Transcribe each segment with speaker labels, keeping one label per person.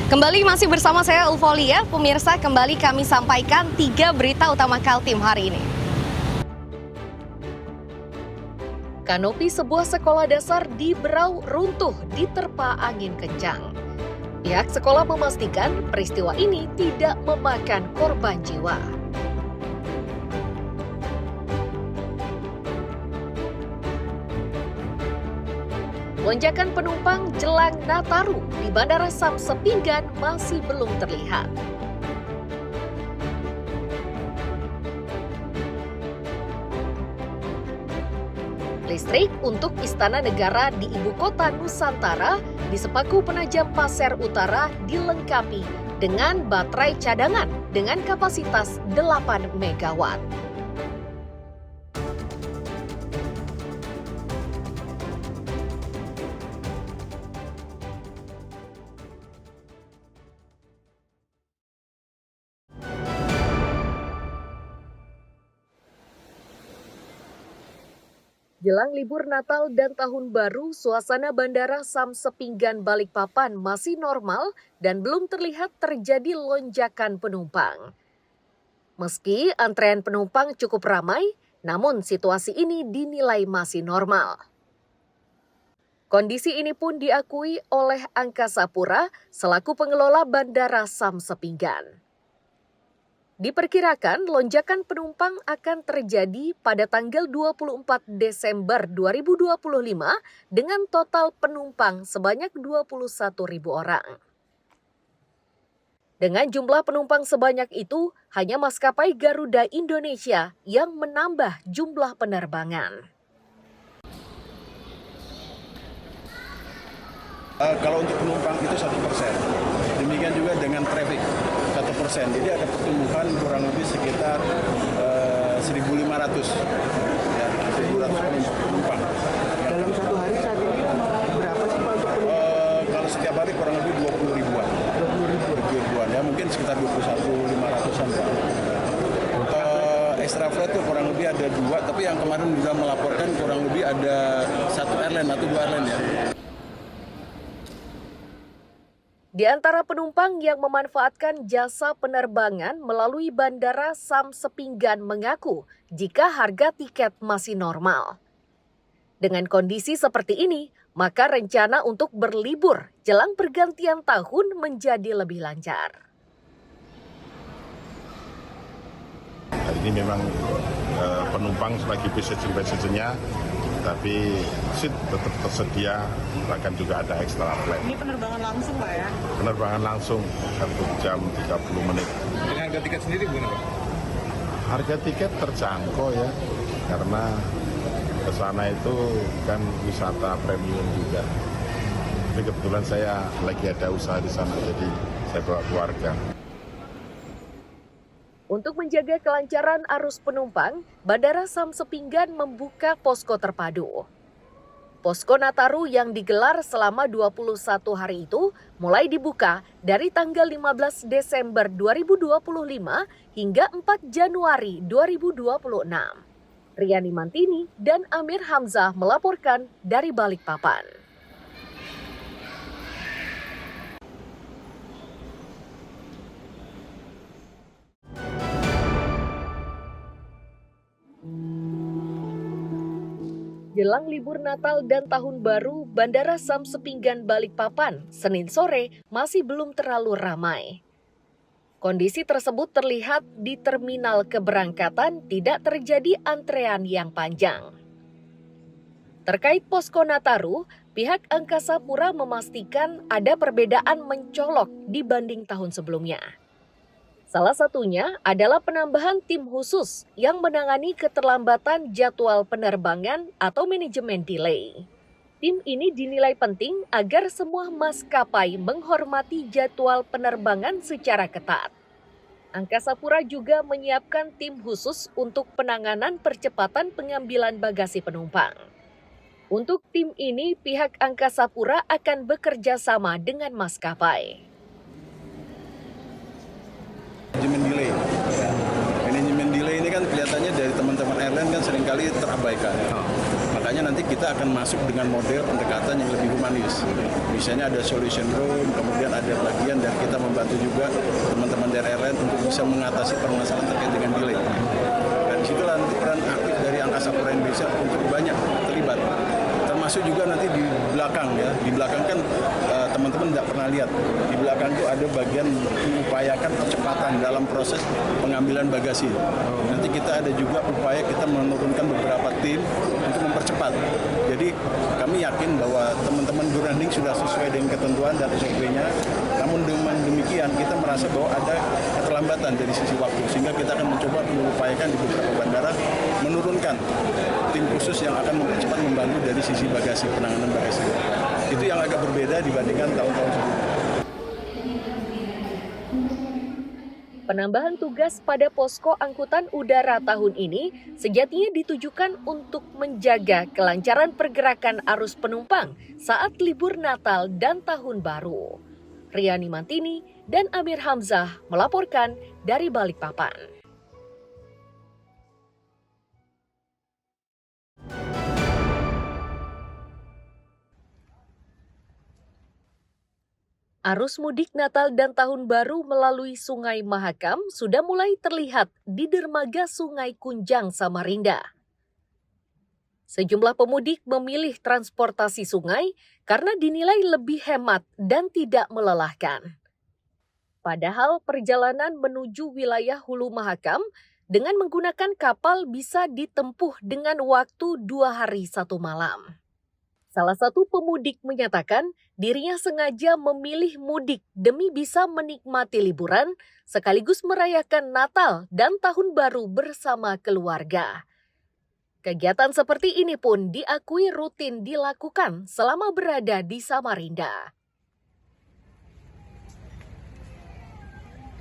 Speaker 1: Kembali masih bersama saya Ulfolia, pemirsa kembali kami sampaikan 3 berita utama Kaltim hari ini. Kanopi sebuah sekolah dasar di Berau runtuh diterpa angin kencang. Pihak sekolah memastikan peristiwa ini tidak memakan korban jiwa. Lonjakan penumpang jelang Nataru di Bandara Samsat Pinggan masih belum terlihat. Listrik untuk Istana Negara di Ibu Kota Nusantara di Sepaku Penajam Pasir Utara dilengkapi dengan baterai cadangan dengan kapasitas 8 megawatt. Jelang libur Natal dan Tahun Baru, suasana Bandara Samsat Pinggan Balikpapan masih normal dan belum terlihat terjadi lonjakan penumpang. Meski antrean penumpang cukup ramai, namun situasi ini dinilai masih normal. Kondisi ini pun diakui oleh Angkasa Pura selaku pengelola Bandara Samsat Pinggan. Diperkirakan lonjakan penumpang akan terjadi pada tanggal 24 Desember 2025 dengan total penumpang sebanyak 21.000 orang. Dengan jumlah penumpang sebanyak itu, hanya maskapai Garuda Indonesia yang menambah jumlah penerbangan.
Speaker 2: Kalau untuk penumpang itu 1%. Demikian juga dengan traffic 1%. Jadi ada pertumbuhan kurang lebih sekitar 1.500 ya, 1.500 penumpang.
Speaker 3: Dalam satu hari saat ini berapa sih Pak untuk
Speaker 2: Kalau setiap hari kurang lebih 20 ribuan. 20 ribuan ya, mungkin sekitar 21.500-an. Extra flight itu kurang lebih ada 2, tapi yang kemarin juga melaporkan kurang lebih ada 1 airline atau 2 airline ya.
Speaker 1: Di antara penumpang yang memanfaatkan jasa penerbangan melalui Bandara Samsat Pinggan mengaku jika harga tiket masih normal. Dengan kondisi seperti ini, maka rencana untuk berlibur jelang pergantian tahun menjadi lebih lancar.
Speaker 4: Hari ini memang penumpang selagi passenger-passengernya, tapi seat tetap tersedia, bahkan juga ada extra flight.
Speaker 3: ini penerbangan langsung Pak ya?
Speaker 4: Penerbangan langsung 1 jam 30 menit.
Speaker 2: Dengan harga tiket sendiri gimana Pak?
Speaker 4: Harga tiket terjangkau ya, karena ke sana itu kan wisata premium juga. Tapi kebetulan saya lagi ada usaha di sana, jadi saya bawa keluarga.
Speaker 1: Untuk menjaga kelancaran arus penumpang, Bandara Samsat Pinggan membuka posko terpadu. Posko Nataru yang digelar selama 21 hari itu mulai dibuka dari tanggal 15 Desember 2025 hingga 4 Januari 2026. Riani Mantini dan Amir Hamzah melaporkan dari Balikpapan. Jelang libur Natal dan Tahun Baru, Bandara Samsat Pinggan Balikpapan, Senin sore masih belum terlalu ramai. Kondisi tersebut terlihat di terminal keberangkatan tidak terjadi antrean yang panjang. Terkait posko Nataru, pihak Angkasa Pura memastikan ada perbedaan mencolok dibanding tahun sebelumnya. Salah satunya adalah penambahan tim khusus yang menangani keterlambatan jadwal penerbangan atau manajemen delay. Tim ini dinilai penting agar semua maskapai menghormati jadwal penerbangan secara ketat. Angkasa Pura juga menyiapkan tim khusus untuk penanganan percepatan pengambilan bagasi penumpang. Untuk tim ini, pihak Angkasa Pura akan bekerja sama dengan maskapai.
Speaker 2: Manajemen delay. Manajemen delay ini kan kelihatannya dari teman-teman airline kan seringkali terabaikan. Maka makanya nanti kita akan masuk dengan model pendekatan yang lebih humanis. Misalnya ada solution room, kemudian ada bagian dan kita membantu juga teman-teman dari airline untuk bisa mengatasi permasalahan terkait dengan delay. Dan disitulah nanti peran aktif dari Angkasa Pura Indonesia untuk banyak terlibat. Termasuk juga nanti di belakang ya, di belakang kan teman-teman tidak pernah lihat. Di belakang itu ada bagian mengupayakan percepatan dalam proses pengambilan bagasi. Nanti kita ada juga upaya kita menurunkan beberapa tim untuk mempercepat. Jadi kami yakin bahwa teman-teman Guranding sudah sesuai dengan ketentuan dan SOP-nya. Namun dengan demikian kita merasa bahwa ada keterlambatan dari sisi waktu, sehingga kita akan mencoba mengupayakan di beberapa bandara menurunkan tim khusus yang akan mempercepat membantu dari sisi bagasi, penanganan bagasi. Itu yang agak berbeda dibandingkan tahun-tahun sebelumnya.
Speaker 1: Penambahan tugas pada posko angkutan udara tahun ini sejatinya ditujukan untuk menjaga kelancaran pergerakan arus penumpang saat libur Natal dan Tahun Baru. Riani Mantini dan Amir Hamzah melaporkan dari Balikpapan. Arus mudik Natal dan Tahun Baru melalui Sungai Mahakam sudah mulai terlihat di dermaga Sungai Kunjang, Samarinda. Sejumlah pemudik memilih transportasi sungai karena dinilai lebih hemat dan tidak melelahkan. Padahal perjalanan menuju wilayah Hulu Mahakam dengan menggunakan kapal bisa ditempuh dengan waktu 2 hari 1 malam. Salah satu pemudik menyatakan dirinya sengaja memilih mudik demi bisa menikmati liburan sekaligus merayakan Natal dan Tahun Baru bersama keluarga. Kegiatan seperti ini pun diakui rutin dilakukan selama berada di Samarinda.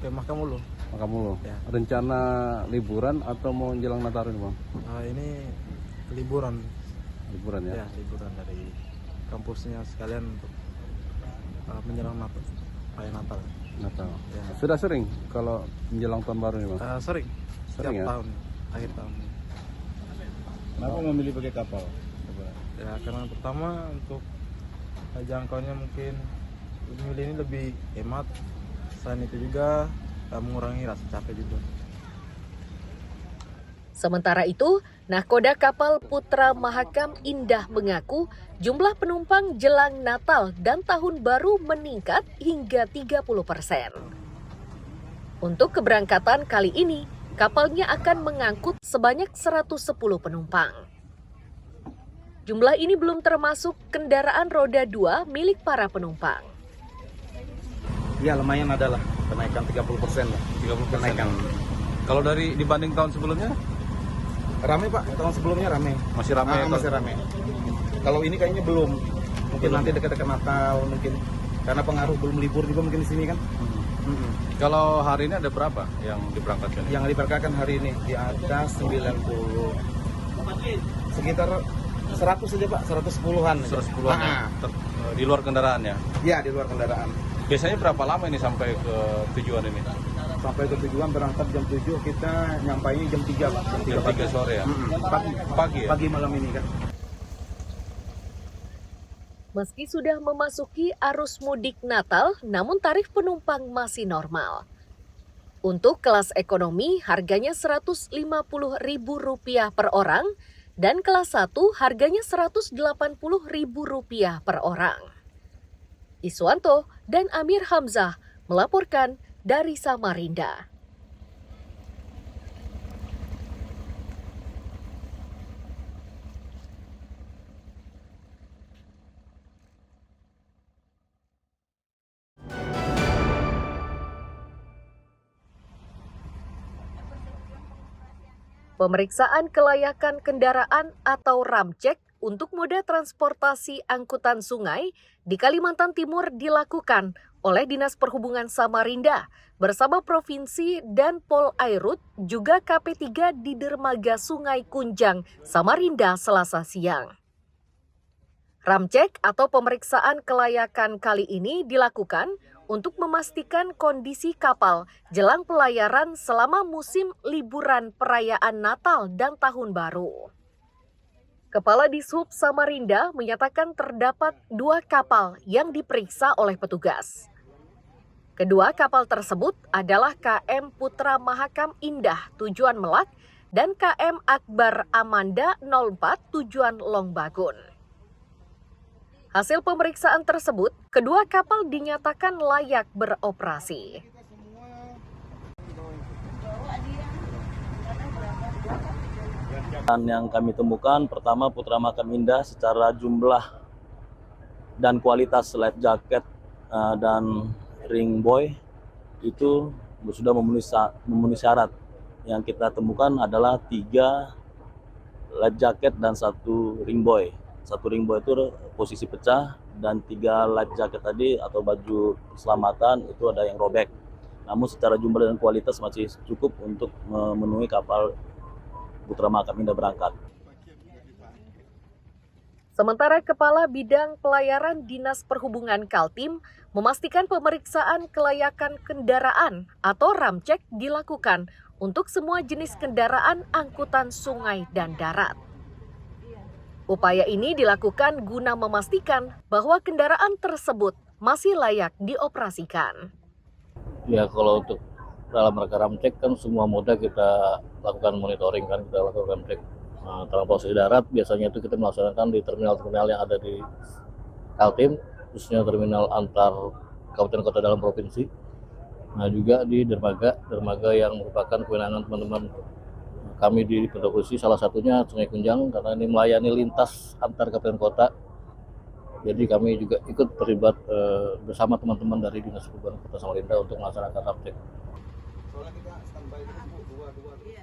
Speaker 3: Ke Makamulu.
Speaker 5: Makamulu.
Speaker 3: Ya.
Speaker 5: Rencana liburan atau mau menjelang Natal ini, Bang?
Speaker 3: Ini liburan.
Speaker 5: Liburan ya?
Speaker 3: Ya, liburan dari kampusnya sekalian untuk menjelang Natal. Perayaan Natal.
Speaker 5: Natal.
Speaker 3: Ya.
Speaker 5: Sudah sering kalau menjelang tahun baru ini, Bang?
Speaker 3: Sering.
Speaker 5: Sering
Speaker 3: Setiap
Speaker 5: ya?
Speaker 3: tahun, akhir tahun.
Speaker 2: Kenapa memilih pakai kapal?
Speaker 3: Ya, karena pertama untuk jangkauannya mungkin memilih ini lebih hemat. Selain itu juga mengurangi rasa capek juga.
Speaker 1: Sementara itu, nahkoda kapal Putra Mahakam Indah mengaku jumlah penumpang jelang Natal dan Tahun Baru meningkat hingga 30%. Untuk keberangkatan kali ini, kapalnya akan mengangkut sebanyak 110 penumpang. Jumlah ini belum termasuk kendaraan roda 2 milik para penumpang.
Speaker 6: Ya lumayan adalah kenaikan 30% lah.
Speaker 5: 30%
Speaker 6: kenaikan.
Speaker 5: Kalau dari dibanding tahun sebelumnya?
Speaker 6: Rame Pak, tahun sebelumnya rame.
Speaker 5: Masih rame?
Speaker 6: Masih rame. Kalau ini kayaknya belum. Mungkin
Speaker 5: Belum.
Speaker 6: nanti dekat-dekat Natal mungkin. Karena pengaruh belum libur juga mungkin di sini kan.
Speaker 5: Kalau hari ini ada berapa yang diberangkatkan?
Speaker 6: Yang diberangkatkan hari ini di atas 90. Sekitar 100 saja Pak, 110-an.
Speaker 5: 110-an ya? Di luar kendaraan ya?
Speaker 6: Ya, di luar kendaraan.
Speaker 5: Biasanya berapa lama ini sampai ke tujuan ini?
Speaker 6: Sampai ke tujuan berangkat jam 7, kita nyampainya jam 3 Pak.
Speaker 5: Jam 3 sore ya?
Speaker 6: Pagi.
Speaker 5: Pagi ya?
Speaker 6: Pagi malam ini kan.
Speaker 1: Meski sudah memasuki arus mudik Natal, namun tarif penumpang masih normal. Untuk kelas ekonomi harganya Rp150.000 per orang dan kelas 1 harganya Rp180.000 per orang. Iswanto dan Amir Hamzah melaporkan dari Samarinda. Pemeriksaan kelayakan kendaraan atau ramcek untuk moda transportasi angkutan sungai di Kalimantan Timur dilakukan oleh Dinas Perhubungan Samarinda bersama Provinsi dan Polairut juga KP3 di dermaga Sungai Kunjang, Samarinda Selasa siang. Ramcek atau pemeriksaan kelayakan kali ini dilakukan untuk memastikan kondisi kapal jelang pelayaran selama musim liburan perayaan Natal dan Tahun Baru. Kepala Dishub Samarinda menyatakan terdapat 2 kapal yang diperiksa oleh petugas. Kedua kapal tersebut adalah KM Putra Mahakam Indah tujuan Melak dan KM Akbar Amanda 04 tujuan Longbagun. Hasil pemeriksaan tersebut, kedua kapal dinyatakan layak beroperasi.
Speaker 7: Dan yang kami temukan, pertama Putra Mahakam Indah secara jumlah dan kualitas life jacket dan ring buoy itu sudah memenuhi syarat. Yang kita temukan adalah 3 life jacket dan 1 ring buoy. 1 ring buoy itu posisi pecah dan 3 life jacket tadi atau baju keselamatan itu ada yang robek. Namun secara jumlah dan kualitas masih cukup untuk memenuhi kapal Putra Mahakam Indah berangkat.
Speaker 1: Sementara Kepala Bidang Pelayaran Dinas Perhubungan Kaltim memastikan pemeriksaan kelayakan kendaraan atau ramcek dilakukan untuk semua jenis kendaraan angkutan sungai dan darat. Upaya ini dilakukan guna memastikan bahwa kendaraan tersebut masih layak dioperasikan.
Speaker 7: Ya, kalau untuk dalam rangka ramcek kan semua moda kita lakukan monitoring kan, kita lakukan cek. Nah, transportasi darat biasanya itu kita melaksanakan di terminal-terminal yang ada di Kaltim, khususnya terminal antar kabupaten kota dalam provinsi. Nah, juga di dermaga yang merupakan kewenangan teman-teman kami di provinsi, salah satunya Sungai Kunjang karena ini melayani lintas antar kabupaten kota. Jadi kami juga ikut terlibat bersama teman-teman dari Dinas Perhubungan Kota Samarinda untuk melaksanakan ramcek.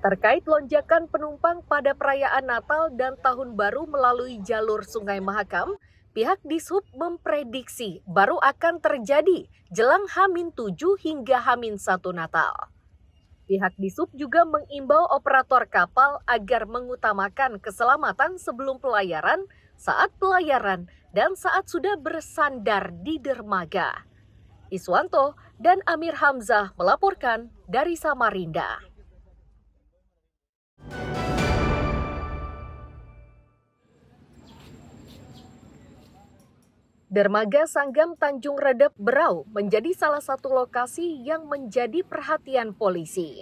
Speaker 1: Terkait lonjakan penumpang pada perayaan Natal dan Tahun Baru melalui jalur Sungai Mahakam, pihak Dishub memprediksi baru akan terjadi jelang H-7 hingga H-1 Natal. Pihak Dishub juga mengimbau operator kapal agar mengutamakan keselamatan sebelum pelayaran, saat pelayaran, dan saat sudah bersandar di dermaga. Iswanto dan Amir Hamzah melaporkan dari Samarinda. Dermaga Sanggam Tanjung Redep Berau menjadi salah satu lokasi yang menjadi perhatian polisi.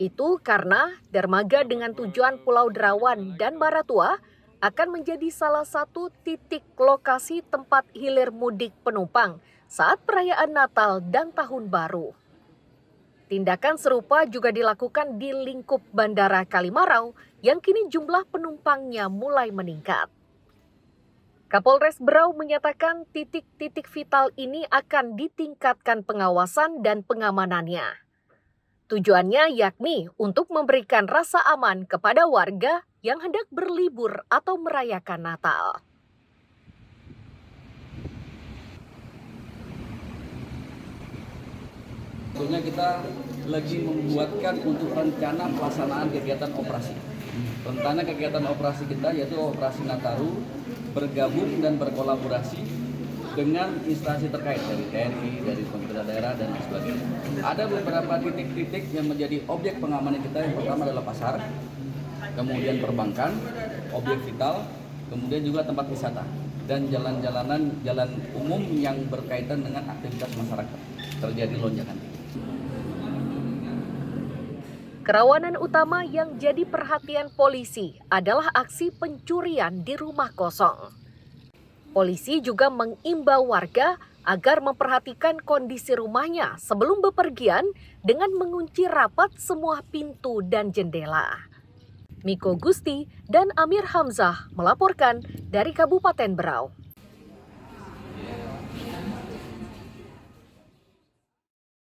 Speaker 1: Itu karena dermaga dengan tujuan Pulau Derawan dan Maratua akan menjadi salah satu titik lokasi tempat hilir mudik penumpang saat perayaan Natal dan Tahun Baru. Tindakan serupa juga dilakukan di lingkup Bandara Kalimarau yang kini jumlah penumpangnya mulai meningkat. Kapolres Berau menyatakan titik-titik vital ini akan ditingkatkan pengawasan dan pengamanannya. Tujuannya yakni untuk memberikan rasa aman kepada warga yang hendak berlibur atau merayakan Natal.
Speaker 8: Tentunya kita lagi membuatkan untuk rencana pelaksanaan kegiatan operasi. Rencana kegiatan operasi kita yaitu operasi Nataru bergabung dan berkolaborasi dengan instansi terkait dari TNI, dari pemerintah daerah dan sebagainya. Ada beberapa titik-titik yang menjadi objek pengamanan kita. Yang pertama adalah pasar, kemudian perbankan, objek vital, kemudian juga tempat wisata dan jalan-jalanan, jalan umum yang berkaitan dengan aktivitas masyarakat. Terjadi lonjakan tinggi.
Speaker 1: Kerawanan utama yang jadi perhatian polisi adalah aksi pencurian di rumah kosong. Polisi juga mengimbau warga agar memperhatikan kondisi rumahnya sebelum bepergian dengan mengunci rapat semua pintu dan jendela. Miko Gusti dan Amir Hamzah melaporkan dari Kabupaten Berau.